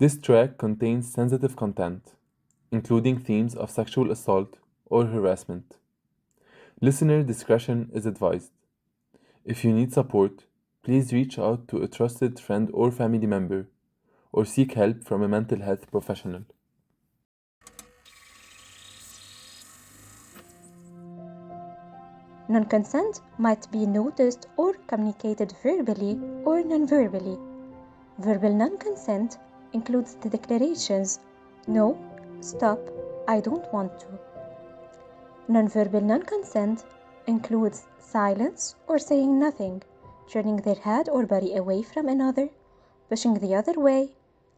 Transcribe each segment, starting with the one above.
This track contains sensitive content, including themes of sexual assault or harassment. Listener discretion is advised. If you need support, please reach out to a trusted friend or family member or seek help from a mental health professional. Non-consent might be noticed or communicated verbally or non-verbally. Verbal non-consent includes the declarations, no, stop, I don't want to. Non-verbal non-consent includes silence or saying nothing, turning their head or body away from another, pushing the other way,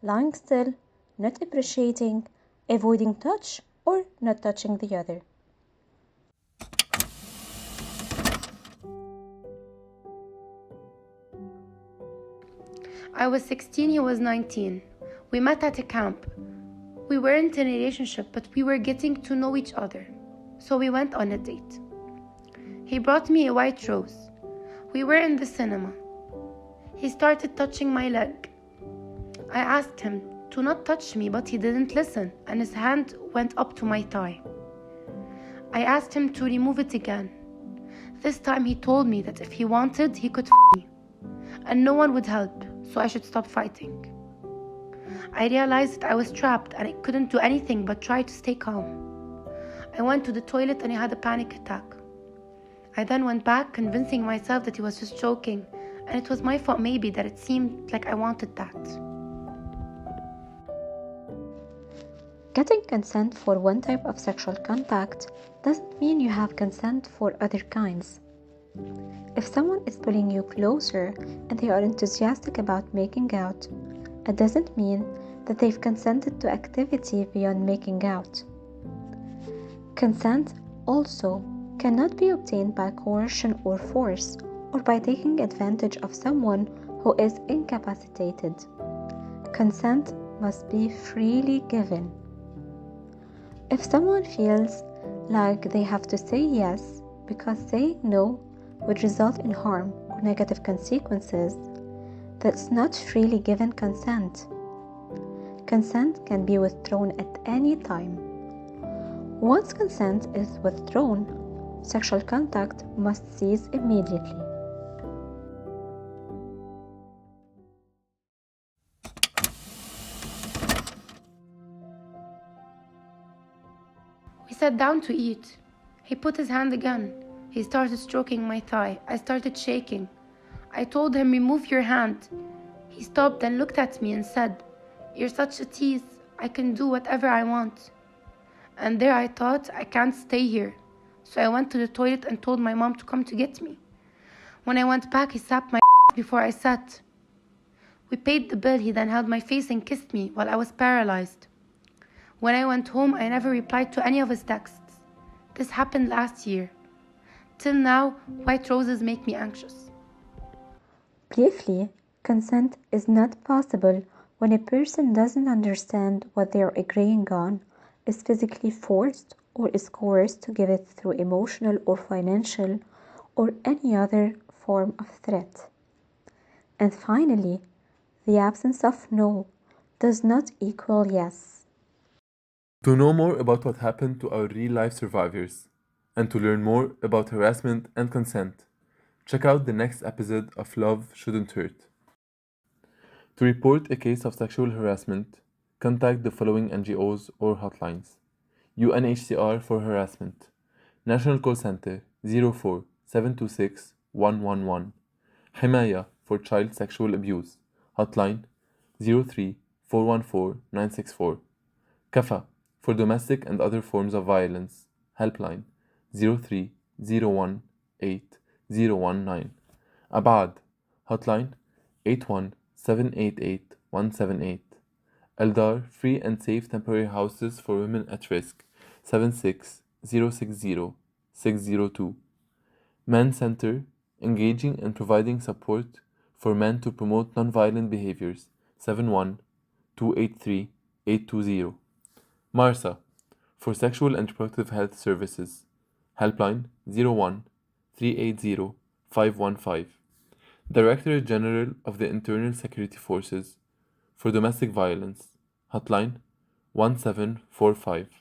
lying still, not appreciating, avoiding touch, or not touching the other. I was 16, he was 19. We met at a camp. We weren't in a relationship, but we were getting to know each other. So we went on a date. He brought me a white rose. We were in the cinema. He started touching my leg. I asked him to not touch me, but he didn't listen, and his hand went up to my thigh. I asked him to remove it again. This time he told me that if he wanted, he could me, and no one would help, so I should stop fighting. I realized that I was trapped and I couldn't do anything but try to stay calm. I went to the toilet and I had a panic attack. I then went back, convincing myself that he was just joking, and it was my fault maybe that it seemed like I wanted that. Getting consent for one type of sexual contact doesn't mean you have consent for other kinds. If someone is pulling you closer and they are enthusiastic about making out, it doesn't mean that they've consented to activity beyond making out. Consent also cannot be obtained by coercion or force, or by taking advantage of someone who is incapacitated. Consent must be freely given. If someone feels like they have to say yes because saying no would result in harm or negative consequences, that's not freely given consent. Consent can be withdrawn at any time. Once consent is withdrawn, sexual contact must cease immediately. We sat down to eat. He put his hand again. He started stroking my thigh. I started shaking. I told him, "Remove your hand." He stopped and looked at me and said, "You're such a tease. I can do whatever I want." And there I thought, I can't stay here. So I went to the toilet and told my mom to come to get me. When I went back, he slapped my before I sat. We paid the bill. He then held my face and kissed me while I was paralyzed. When I went home, I never replied to any of his texts. This happened last year. Till now, white roses make me anxious. Briefly, consent is not possible when a person doesn't understand what they are agreeing on, is physically forced, or is coerced to give it through emotional or financial or any other form of threat. And finally, the absence of no does not equal yes. To know more about what happened to our real life survivors, and to learn more about harassment and consent, check out the next episode of Love Shouldn't Hurt. To report a case of sexual harassment, contact the following NGOs or hotlines: UNHCR for harassment, National Call Center 04 726 111, Himaya for child sexual abuse, hotline 03 414 964, Kafa for domestic and other forms of violence, helpline 03 018 019, Abad, hotline 81 788 178, Eldar Free and Safe Temporary Houses for Women at Risk 76 060 602, Men Center engaging and providing support for men to promote nonviolent behaviors 71 283 820, MARSA for Sexual and Reproductive Health Services, helpline 01 380 515, Director General of the Internal Security Forces for domestic violence. Hotline 1745.